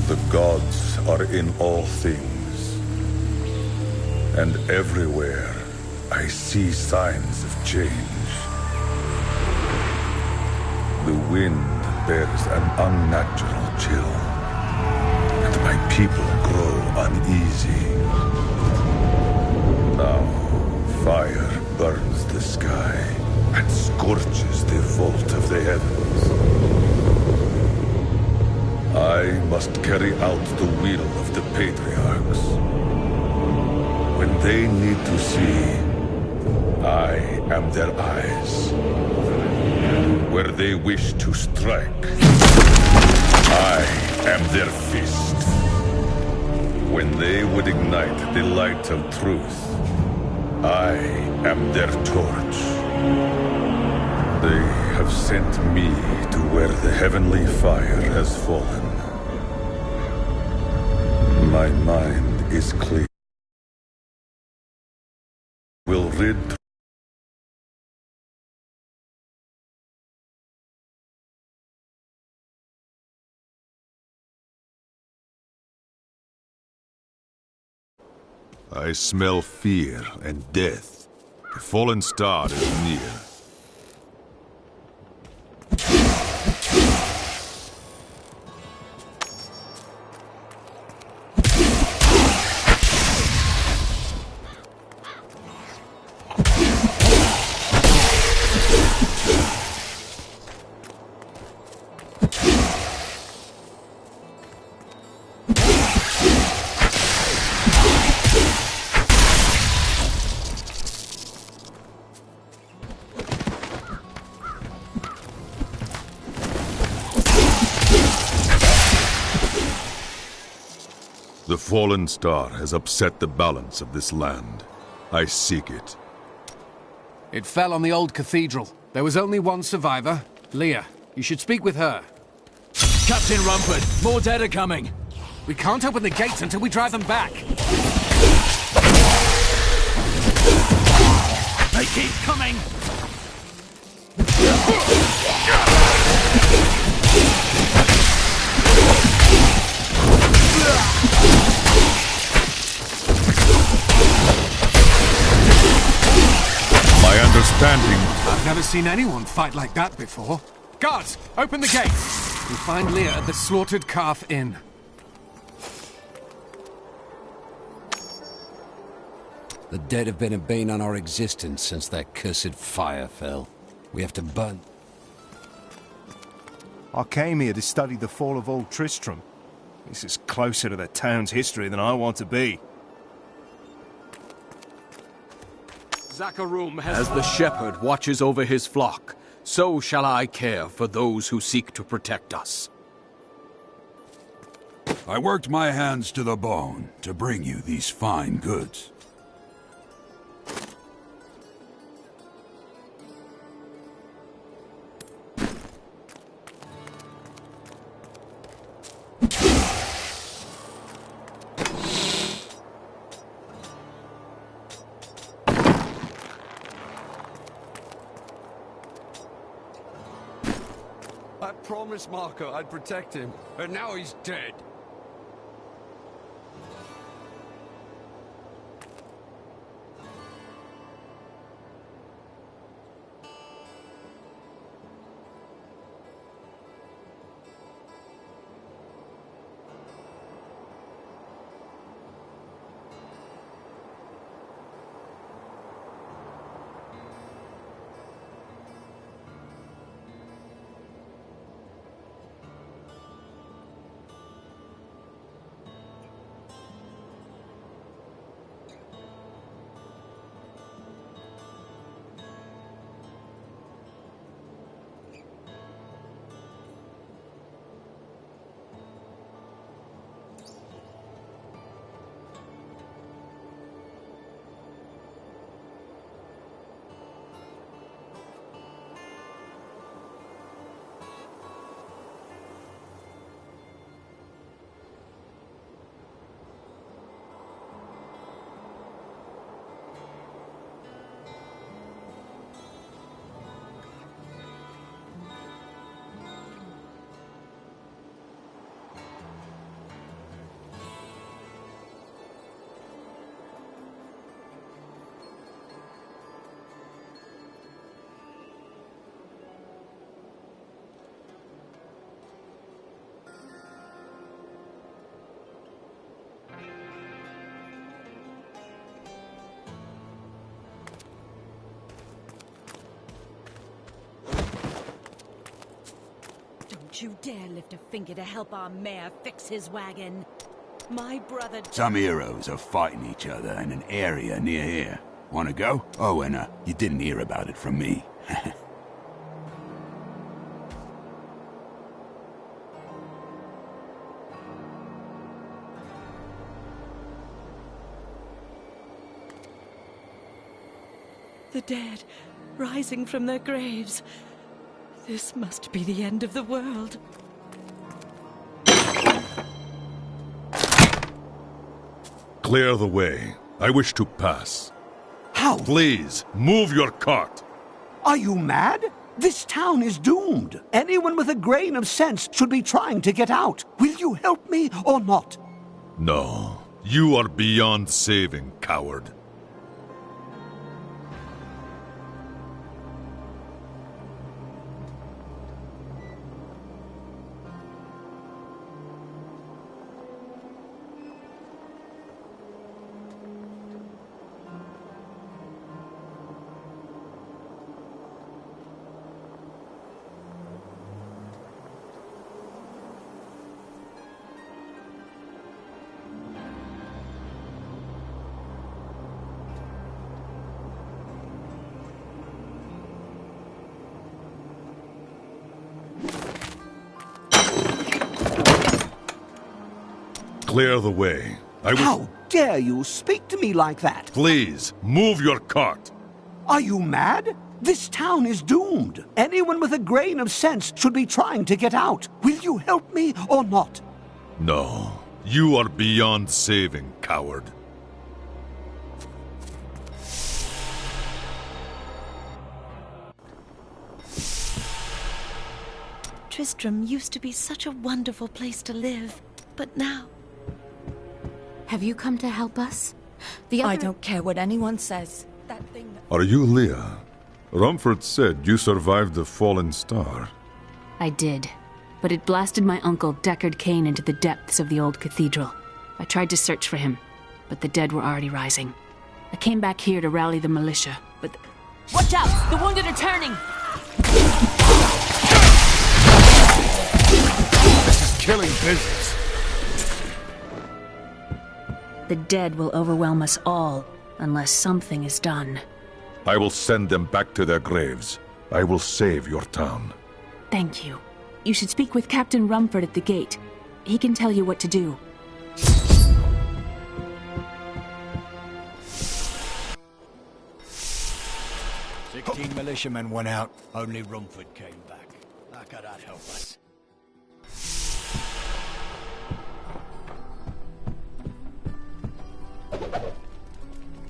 The gods are in all things, and everywhere I see signs of change. The wind bears an unnatural chill, and my people grow uneasy. Now, fire burns the sky and scorches the vault of the heavens. I must carry out the will of the patriarchs. When they need to see, I am their eyes. Where they wish to strike, I am their fist. When they would ignite the light of truth, I am their torch. They have sent me to where the heavenly fire has fallen. My mind is clear. Will rid. I smell fear and death. The fallen star is near. The fallen star has upset the balance of this land. I seek it. It fell on the old cathedral. There was only one survivor, Leah. You should speak with her. Captain Rumford, more dead are coming. We can't open the gates until we drive them back. They keep coming! My understanding... I've never seen anyone fight like that before. Guards, open the gate! You'll find Leah at the Slaughtered Calf Inn. The dead have been a bane on our existence since that cursed fire fell. We have to burn... I came here to study the fall of Old Tristram. This is closer to the town's history than I want to be. Zakharum has... As the shepherd watches over his flock, so shall I care for those who seek to protect us. I worked my hands to the bone to bring you these fine goods. I promised Marco I'd protect him, and now he's dead. Don't you dare lift a finger to help our mayor fix his wagon. My brother... Some heroes are fighting each other in an area near here. Wanna go? Oh, and you didn't hear about it from me. The dead, rising from their graves. This must be the end of the world. Clear the way. I wish to pass. How? Please, move your cart. Are you mad? This town is doomed. Anyone with a grain of sense should be trying to get out. Will you help me or not? No, you are beyond saving, coward. Clear the way. How dare you speak to me like that? Please, move your cart. Are you mad? This town is doomed. Anyone with a grain of sense should be trying to get out. Will you help me or not? No, you are beyond saving, coward. Tristram used to be such a wonderful place to live, but now... Have you come to help us? I don't care what anyone says. That thing... Are you Leah? Rumford said you survived the fallen star. I did. But it blasted my uncle, Deckard Cain, into the depths of the old cathedral. I tried to search for him, but the dead were already rising. I came back here to rally the militia, but... Watch out! The wounded are turning! This is killing business. The dead will overwhelm us all, unless something is done. I will send them back to their graves. I will save your town. Thank you. You should speak with Captain Rumford at the gate. He can tell you what to do. 16 militiamen went out. Only Rumford came back. How could that help us?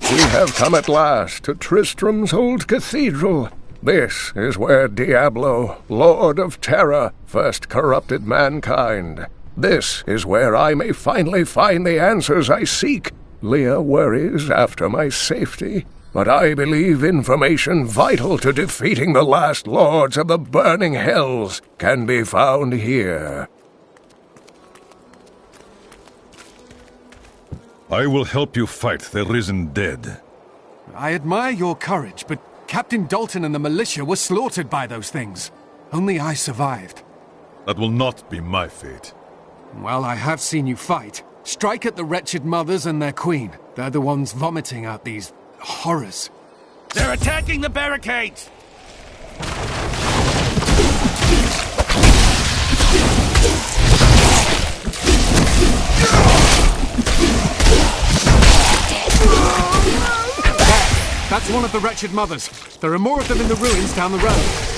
We have come at last to Tristram's old cathedral. This is where Diablo, Lord of Terror, first corrupted mankind. This is where I may finally find the answers I seek. Leah worries after my safety, but I believe information vital to defeating the last lords of the burning hells can be found here. I will help you fight the risen dead. I admire your courage, but Captain Dalton and the militia were slaughtered by those things. Only I survived. That will not be my fate. Well, I have seen you fight. Strike at the wretched mothers and their queen. They're the ones vomiting out these horrors. They're attacking the barricades! That's one of the wretched mothers. There are more of them in the ruins down the road.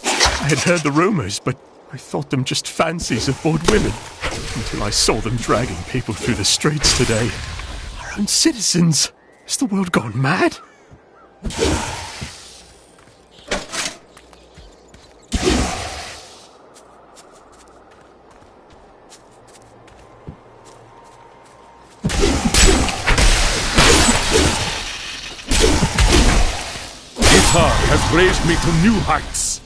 I had heard the rumors, but I thought them just fancies of bored women. Until I saw them dragging people through the streets today. Our own citizens. Has the world gone mad? Itar has raised me to new heights.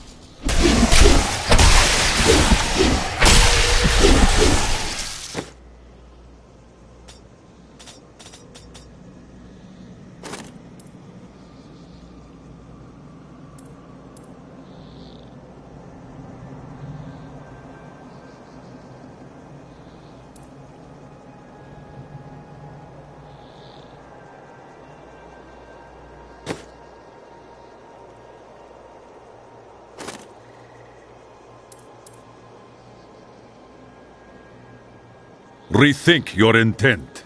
Rethink your intent.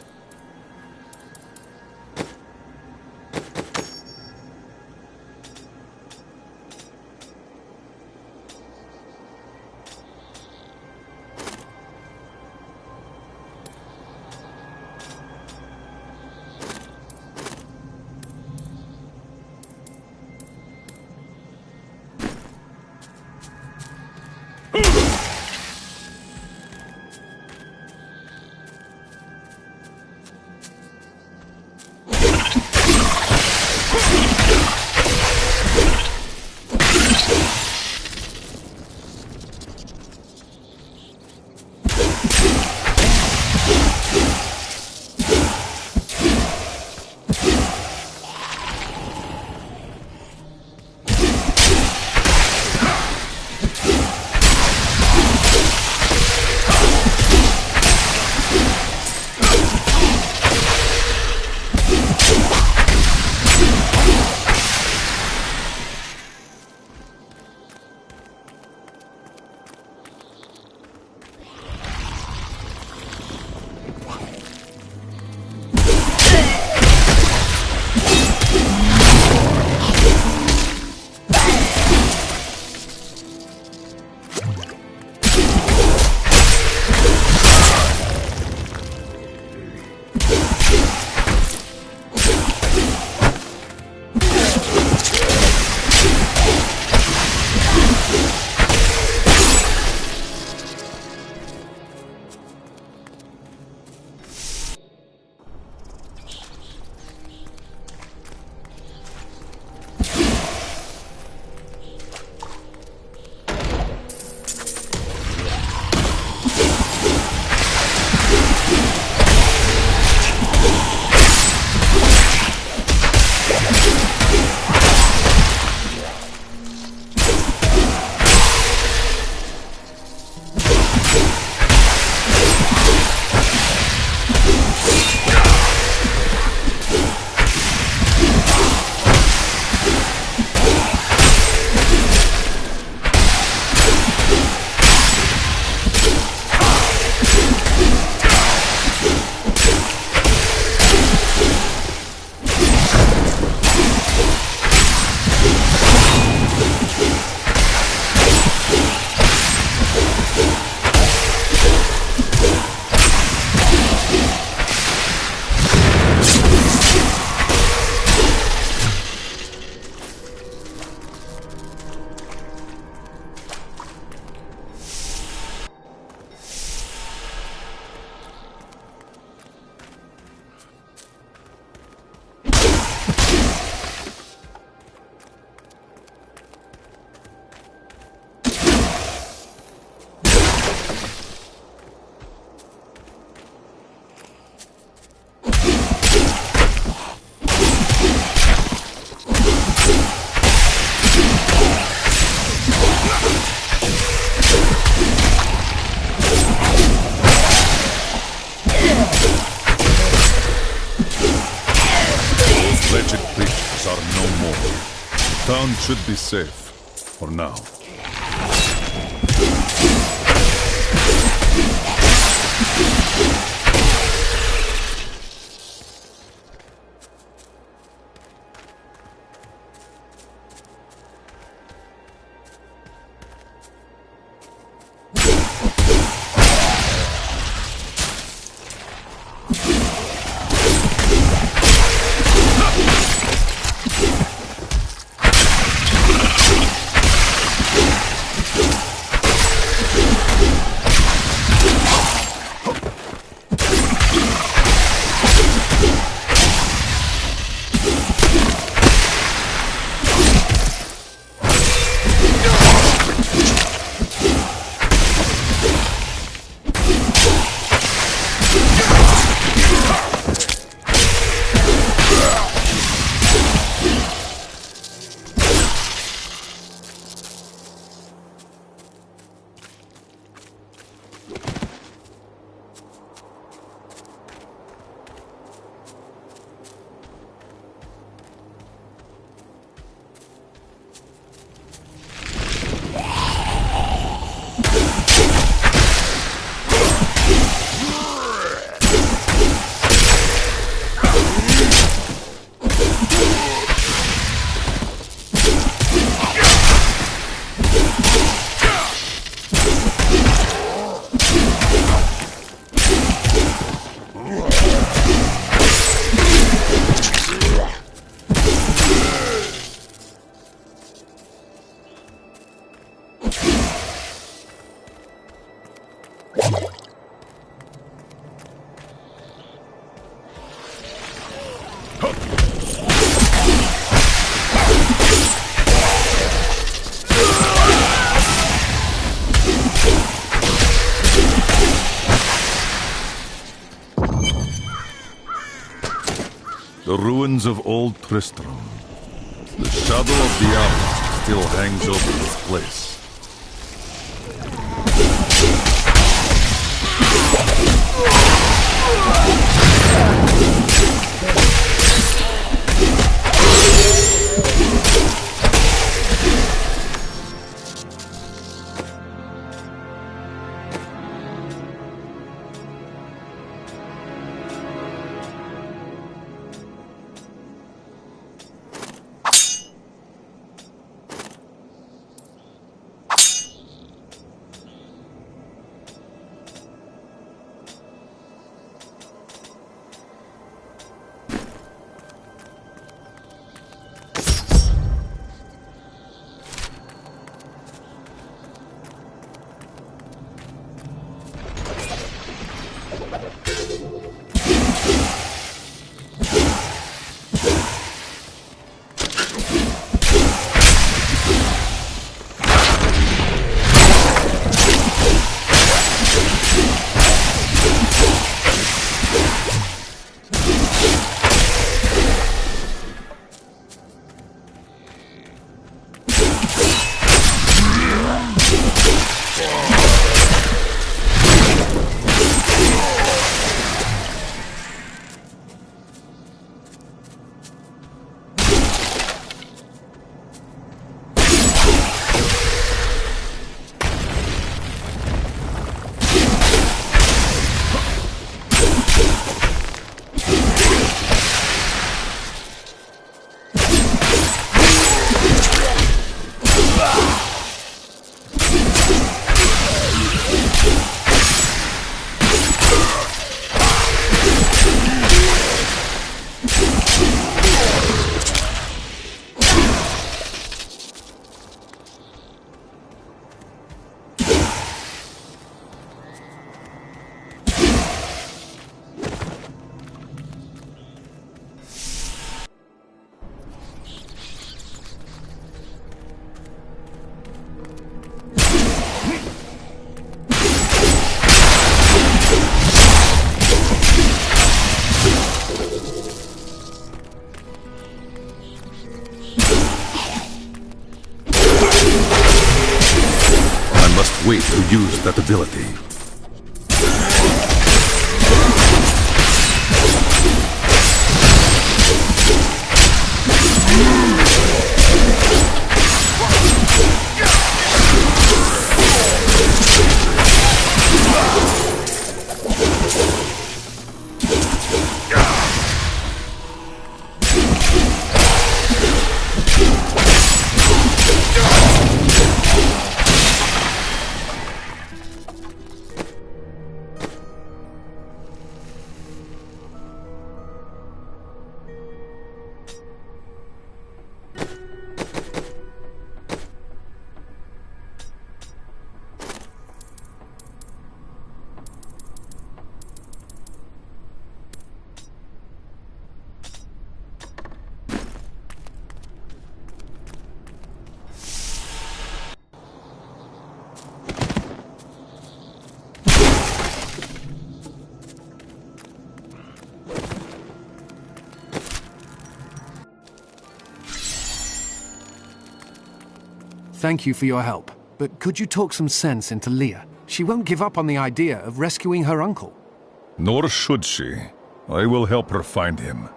should be safe for now. The ruins of Old Tristram. The shadow of Diablo still hangs over this place. Wait to use that ability. thank you for your help. But could you talk some sense into Leah? She won't give up on the idea of rescuing her uncle. Nor should she. I will help her find him.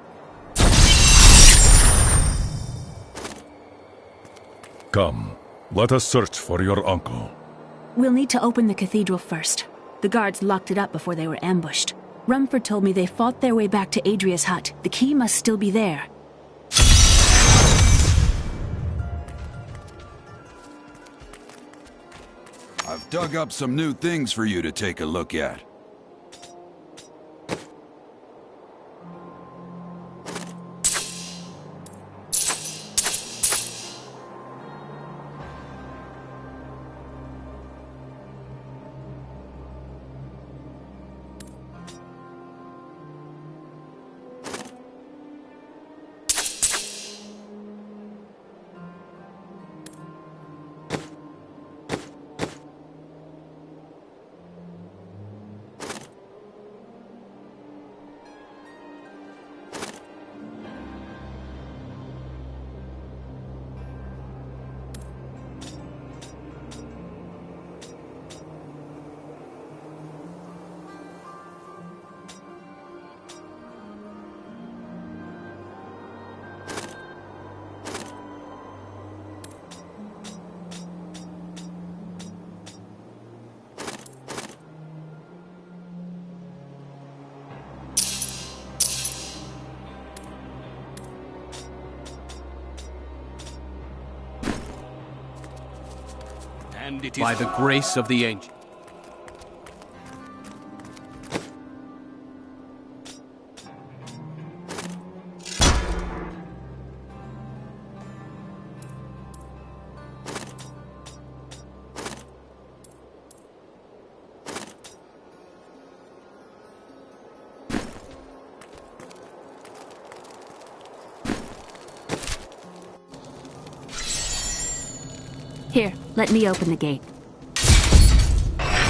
Come, let us search for your uncle. We'll need to open the cathedral first. The guards locked it up before they were ambushed. Rumford told me they fought their way back to Adria's hut. The key must still be there. I've dug up some new things for you to take a look at. By the grace of the ancient. Here, let me open the gate.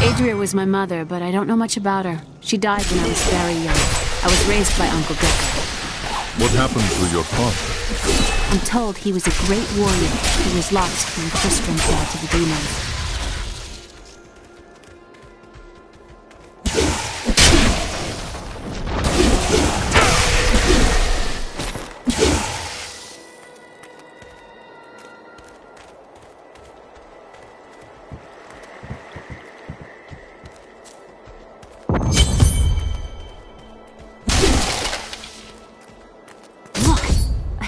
Adria was my mother, but I don't know much about her. She died when I was very young. I was raised by Uncle Deckard. What happened to your father? I'm told he was a great warrior who was lost when Tristram fell to the demons.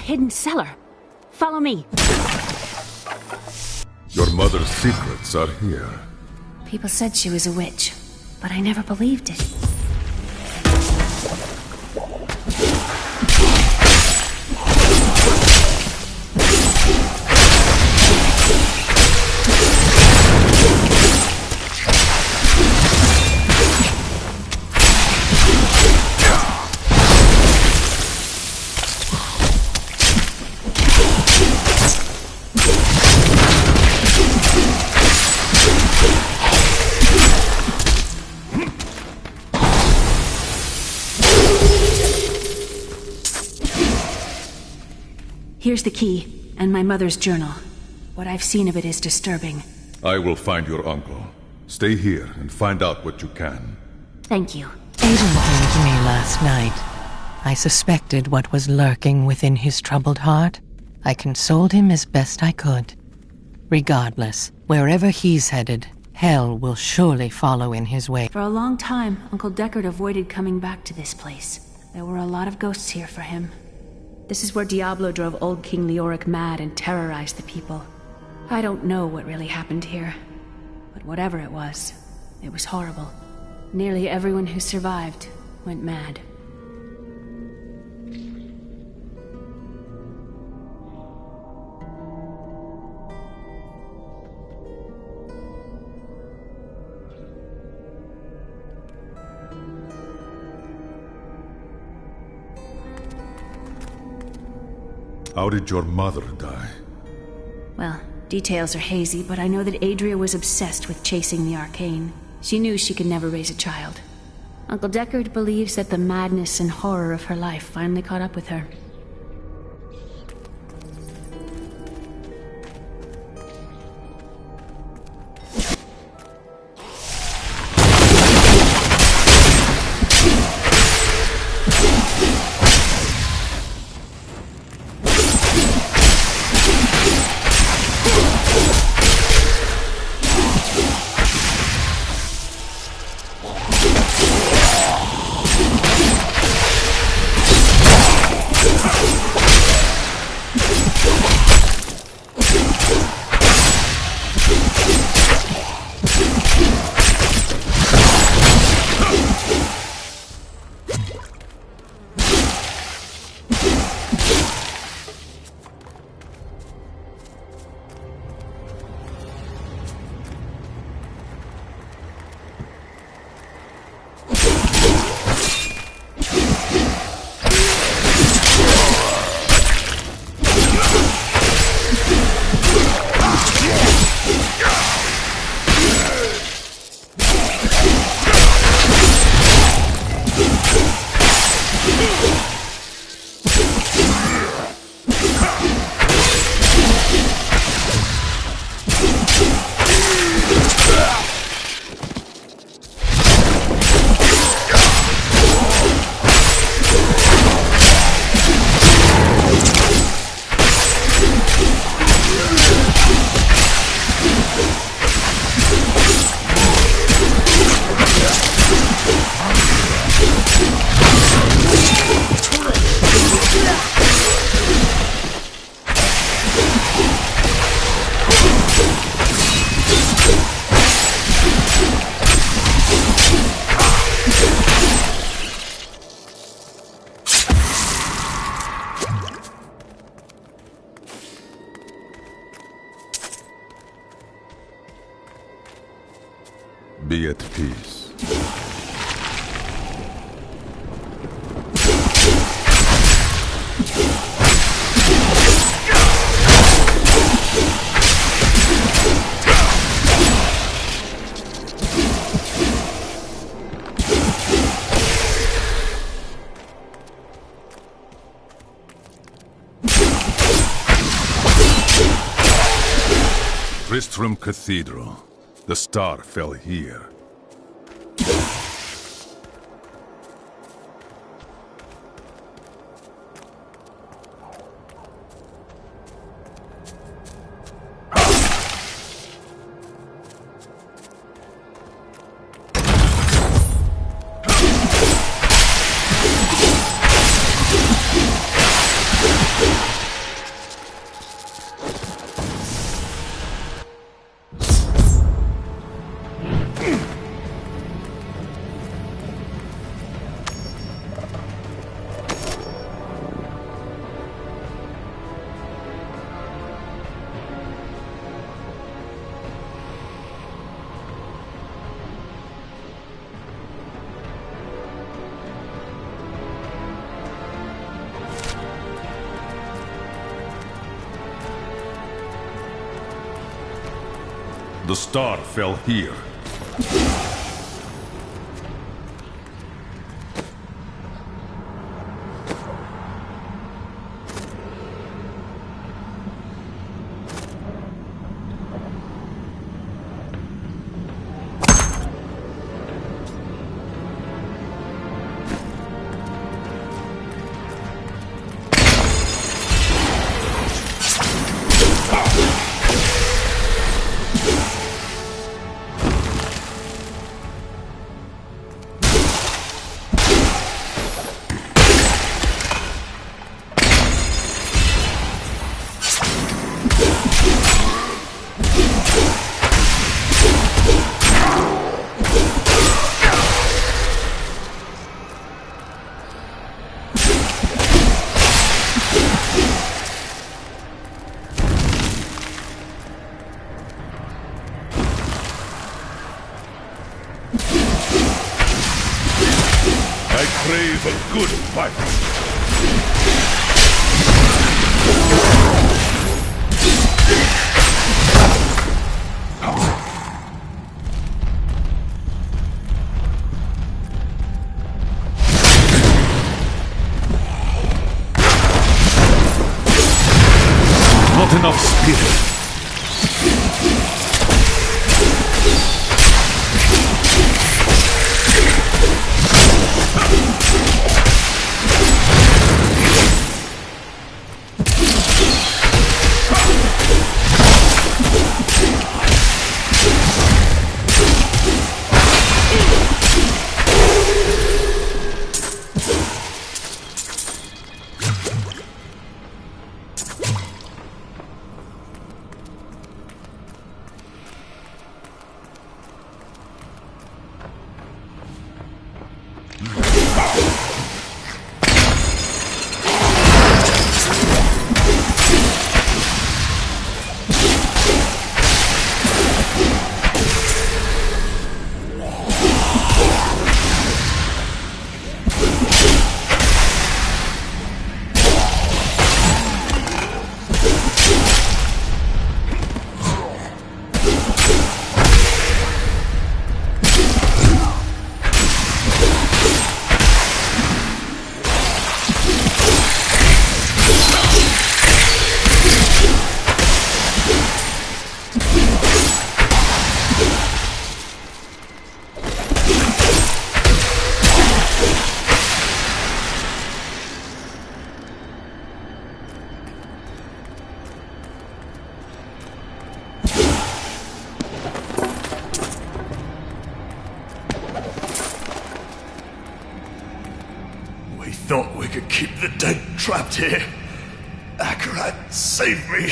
Hidden cellar. Follow me. Your mother's secrets are here. People said she was a witch, but I never believed it. Here's the key, and my mother's journal. What I've seen of it is disturbing. I will find your uncle. Stay here and find out what you can. Thank you. Aiden came to me last night. I suspected what was lurking within his troubled heart. I consoled him as best I could. Regardless, wherever he's headed, hell will surely follow in his wake. For a long time, Uncle Deckard avoided coming back to this place. There were a lot of ghosts here for him. This is where Diablo drove old King Leoric mad and terrorized the people. I don't know what really happened here, but whatever it was horrible. Nearly everyone who survived went mad. How did your mother die? Well, details are hazy, but I know that Adria was obsessed with chasing the arcane. She knew she could never raise a child. Uncle Deckard believes that the madness and horror of her life finally caught up with her. Be at peace. Tristram Cathedral. The star fell here. The star fell here. Crave a good fight. Not enough spirit. We thought we could keep the dead trapped here. Akarat, save me!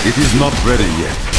It is not ready yet.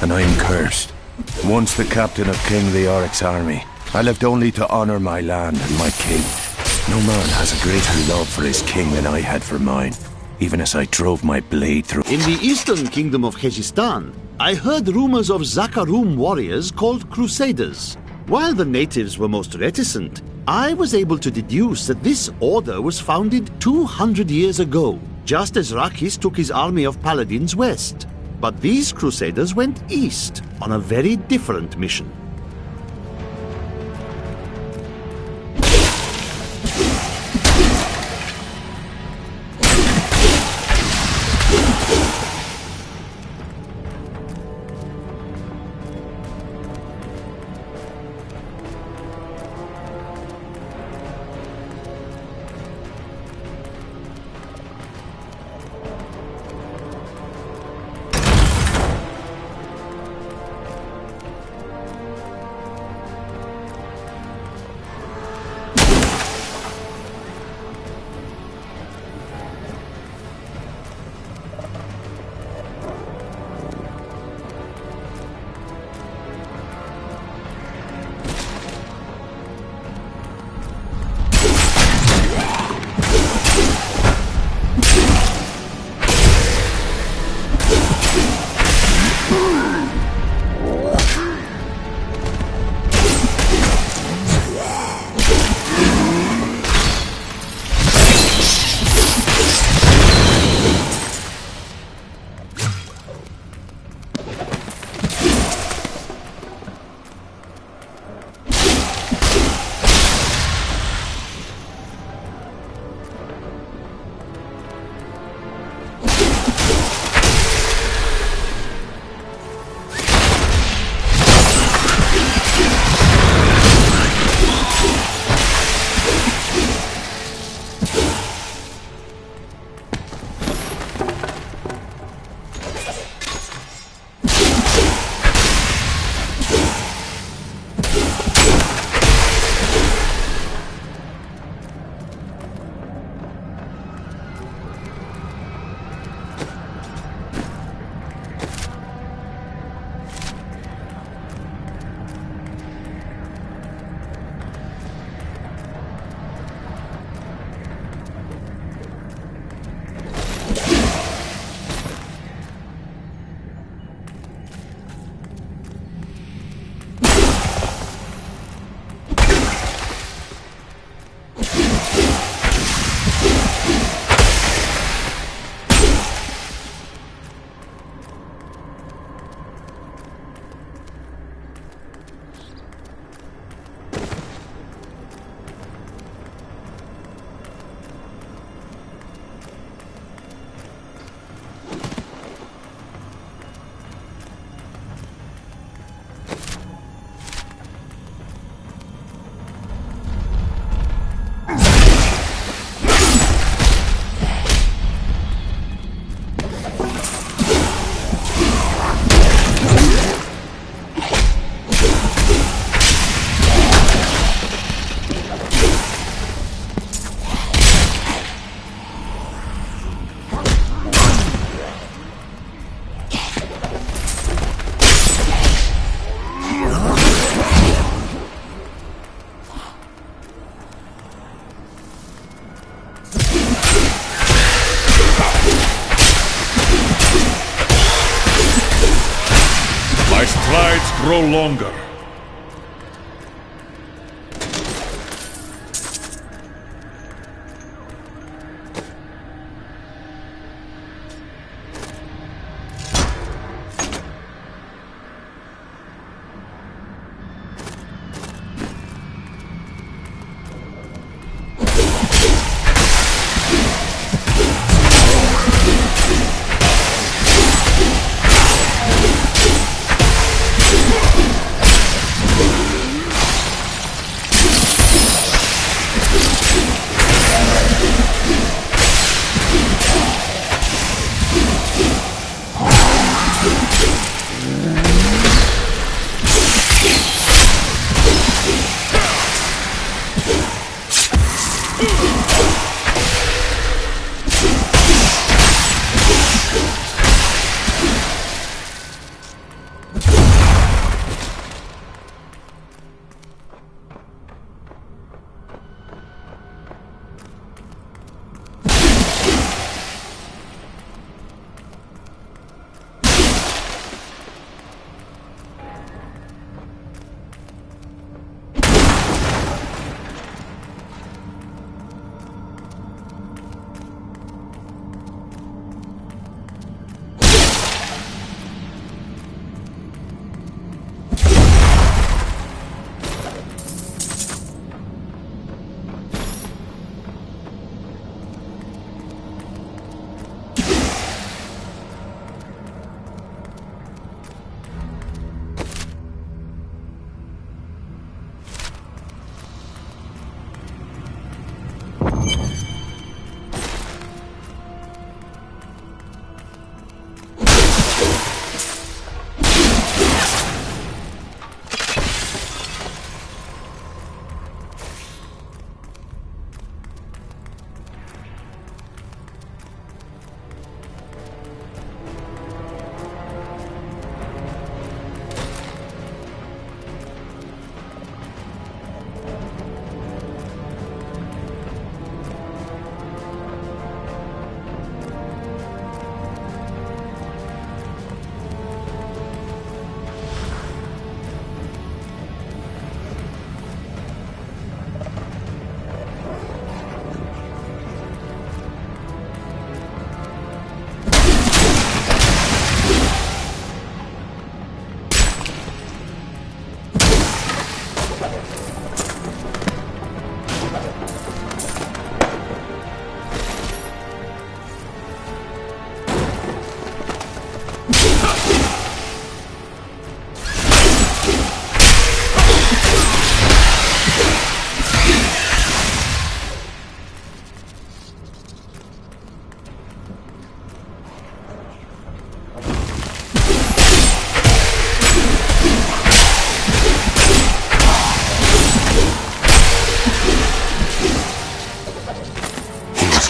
And I'm cursed. Once the captain of King Leoric's army, I lived only to honor my land and my king. No man has a greater love for his king than I had for mine, even as I drove my blade through. In the eastern kingdom of Khejistan, I heard rumors of Zakarum warriors called Crusaders. While the natives were most reticent, I was able to deduce that this order was founded 200 years ago, just as Rakis took his army of paladins west. But these Crusaders went east on a very different mission. grow longer.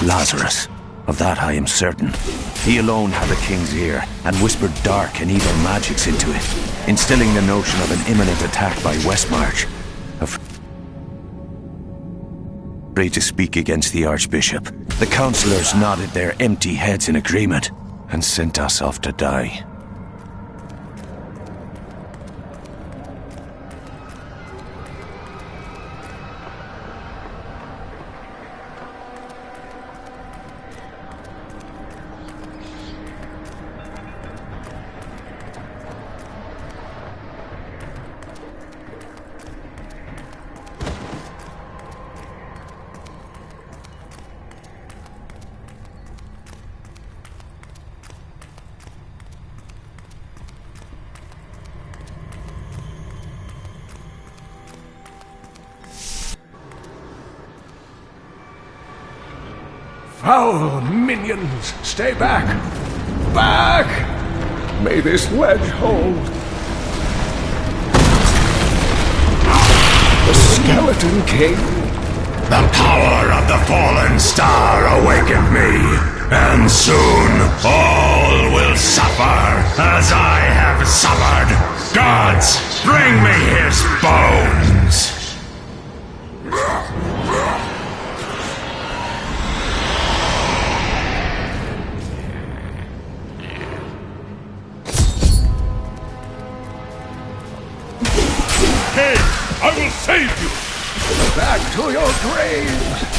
Lazarus. Of that I am certain. He alone had the king's ear, and whispered dark and evil magics into it, instilling the notion of an imminent attack by Westmarch. Afraid to speak against the Archbishop, the councillors nodded their empty heads in agreement, and sent us off to die. Foul minions, stay back! Back! May this ledge hold. The Skeleton King. The power of the fallen star awakened me, and soon all will suffer as I have suffered. Gods, bring me his bones! to your graves!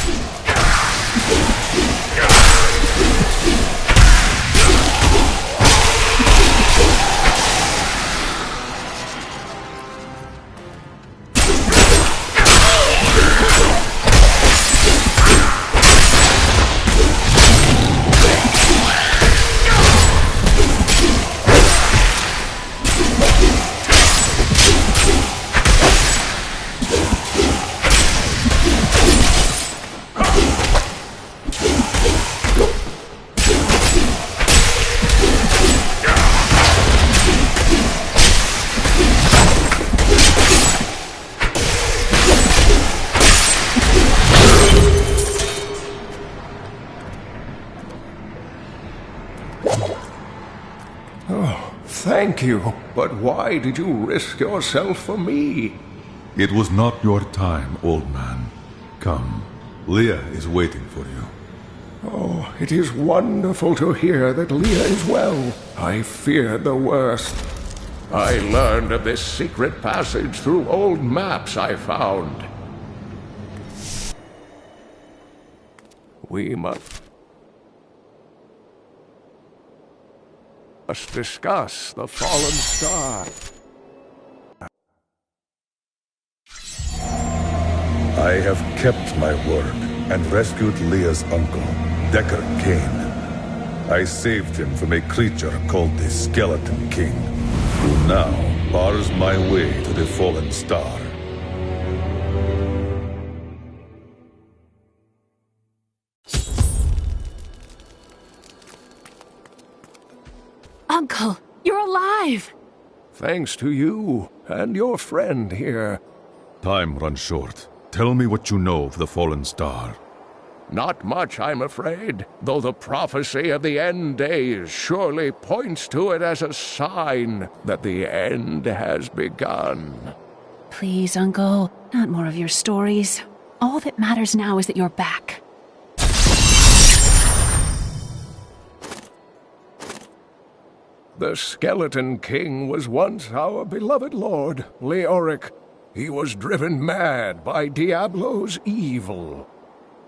Thank you, but why did you risk yourself for me? It was not your time, old man. Come, Leah is waiting for you. Oh, it is wonderful to hear that Leah is well. I feared the worst. I learned of this secret passage through old maps I found. We must discuss the fallen star. I have kept my word and rescued Leah's uncle, Deckard Cain. I saved him from a creature called the Skeleton King, who now bars my way to the fallen star. Uncle, you're alive! Thanks to you and your friend here. Time runs short. Tell me what you know of the fallen star. Not much, I'm afraid, though the prophecy of the end days surely points to it as a sign that the end has begun. Please, Uncle, not more of your stories. All that matters now is that you're back. The Skeleton King was once our beloved lord, Leoric. He was driven mad by Diablo's evil.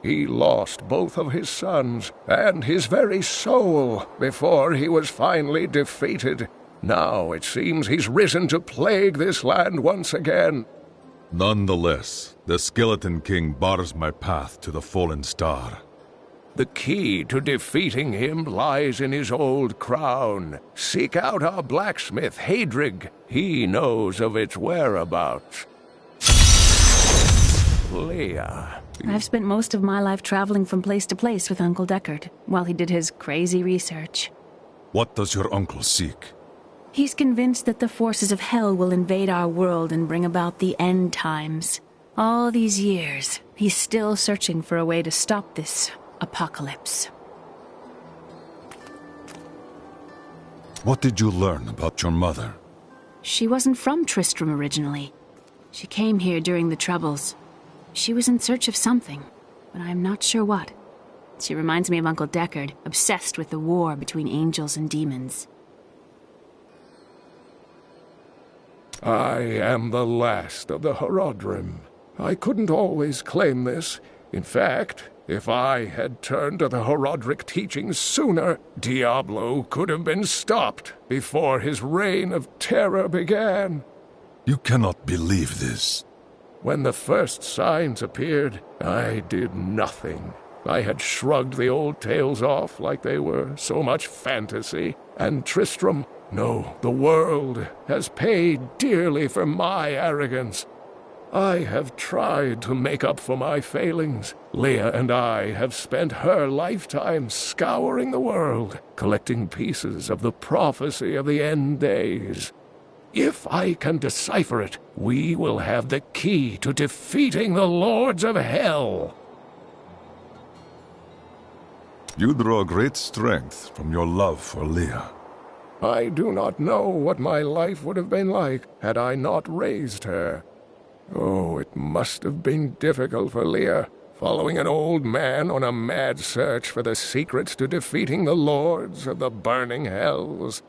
He lost both of his sons and his very soul before he was finally defeated. Now it seems he's risen to plague this land once again. Nonetheless, the Skeleton King bars my path to the fallen star. The key to defeating him lies in his old crown. Seek out our blacksmith, Hadrig. He knows of its whereabouts. Leah. I've spent most of my life traveling from place to place with Uncle Deckard, while he did his crazy research. What does your uncle seek? He's convinced that the forces of hell will invade our world and bring about the end times. All these years, he's still searching for a way to stop this apocalypse. What did you learn about your mother? She wasn't from Tristram originally. She came here during the Troubles. She was in search of something, but I'm not sure what. She reminds me of Uncle Deckard, obsessed with the war between angels and demons. I am the last of the Horodrim. I couldn't always claim this. In fact, if I had turned to the Horodric teachings sooner, Diablo could have been stopped before his reign of terror began. You cannot believe this. When the first signs appeared, I did nothing. I had shrugged the old tales off like they were so much fantasy, and Tristram, no, the world, has paid dearly for my arrogance. I have tried to make up for my failings. Leah and I have spent her lifetime scouring the world, collecting pieces of the prophecy of the end days. If I can decipher it, we will have the key to defeating the lords of hell. You draw great strength from your love for Leah. I do not know what my life would have been like had I not raised her. Oh, it must have been difficult for Leah, following an old man on a mad search for the secrets to defeating the lords of the burning hells.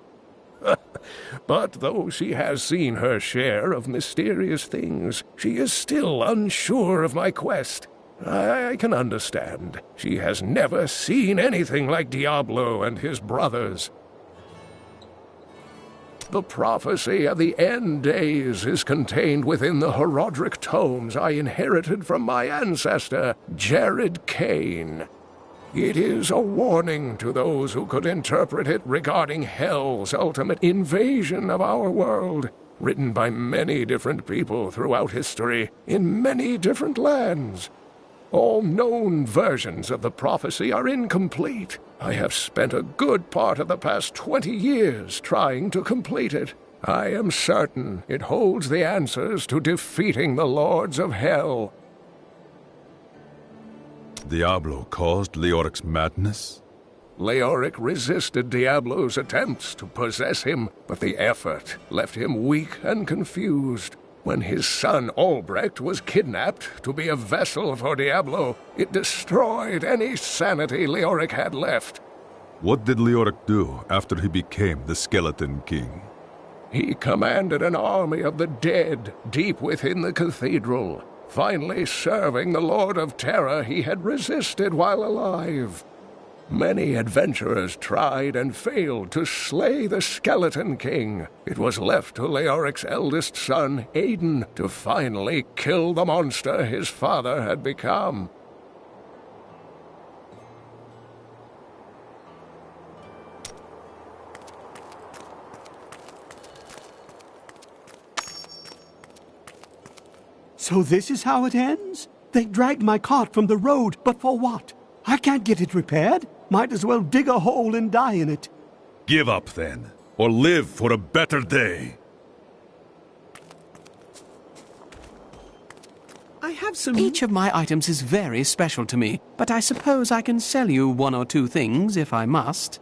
But though she has seen her share of mysterious things, she is still unsure of my quest. I can understand. She has never seen anything like Diablo and his brothers. The prophecy of the end days is contained within the Herodric tomes I inherited from my ancestor, Jared Kane. It is a warning to those who could interpret it regarding Hell's ultimate invasion of our world, written by many different people throughout history, in many different lands. All known versions of the prophecy are incomplete. I have spent a good part of the past 20 years trying to complete it. I am certain it holds the answers to defeating the Lords of Hell. Diablo caused Leoric's madness? Leoric resisted Diablo's attempts to possess him, but the effort left him weak and confused. When his son Albrecht was kidnapped to be a vessel for Diablo, it destroyed any sanity Leoric had left. What did Leoric do after he became the Skeleton King? He commanded an army of the dead deep within the cathedral, finally serving the Lord of Terror he had resisted while alive. Many adventurers tried and failed to slay the Skeleton King. It was left to Leoric's eldest son, Aiden, to finally kill the monster his father had become. So this is how it ends? They dragged my cart from the road, but for what? I can't get it repaired. Might as well dig a hole and die in it. Give up then, or live for a better day. I have some... Each of my items is very special to me, but I suppose I can sell you one or two things if I must.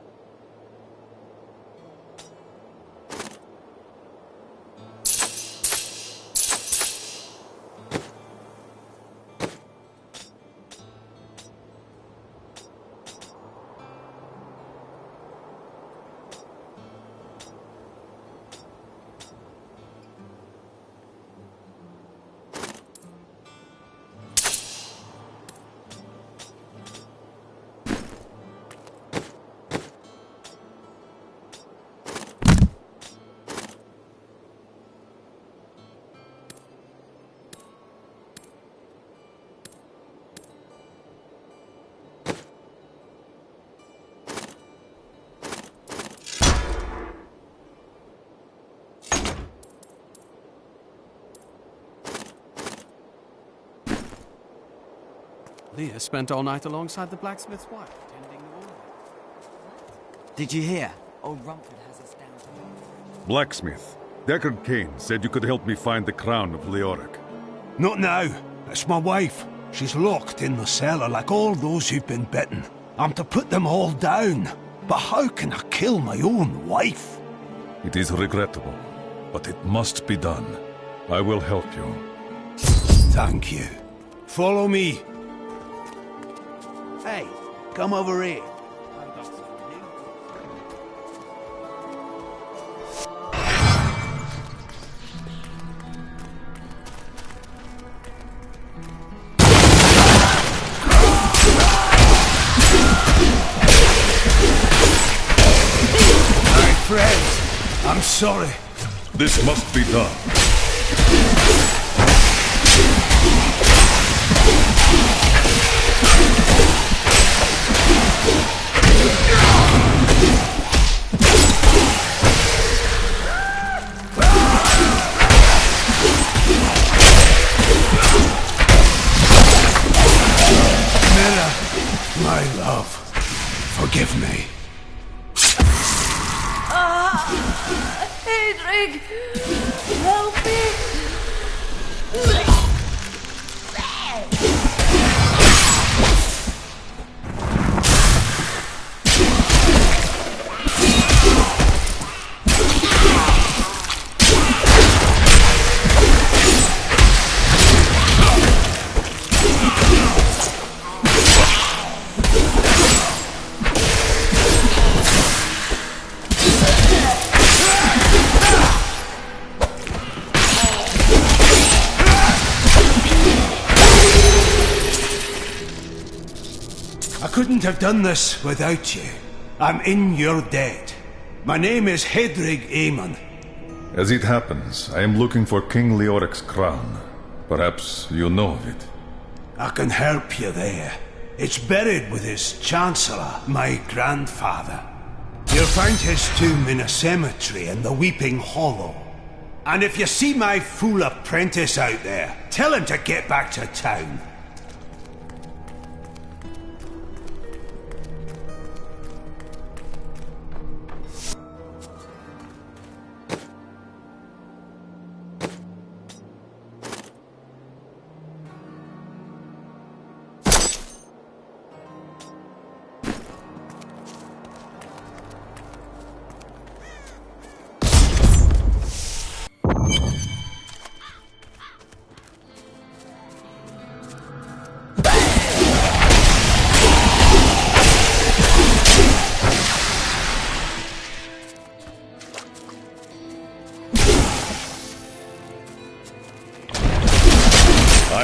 Leah spent all night alongside the blacksmith's wife, tending the wool. Did you hear? Old Rumford has us down to... Blacksmith, Deckard Cain said you could help me find the crown of Leoric. Not now. It's my wife. She's locked in the cellar like all those who've been bitten. I'm to put them all down. But how can I kill my own wife? It is regrettable, but it must be done. I will help you. Thank you. Follow me. Hey, come over here. My friends, I'm sorry. This must be done. My love, forgive me. Hedrig! Help me! couldn't have done this without you. I'm in your debt. My name is Hedrig Aemon. As it happens, I am looking for King Leoric's crown. Perhaps you know of it. I can help you there. It's buried with his Chancellor, my grandfather. You'll find his tomb in a cemetery in the Weeping Hollow. And if you see my fool apprentice out there, tell him to get back to town.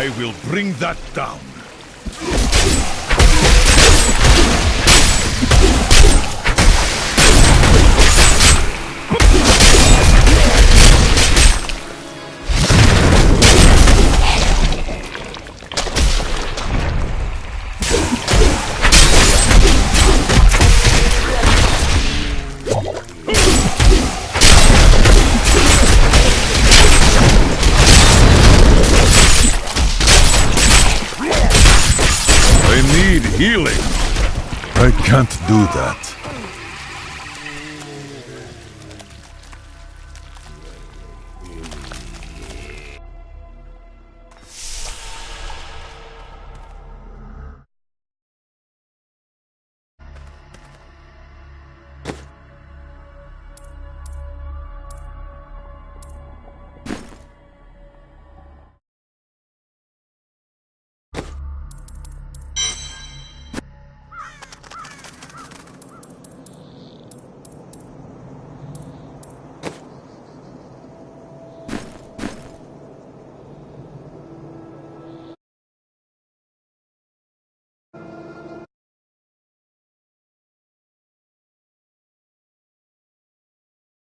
I will bring that down. Healing. I can't do that.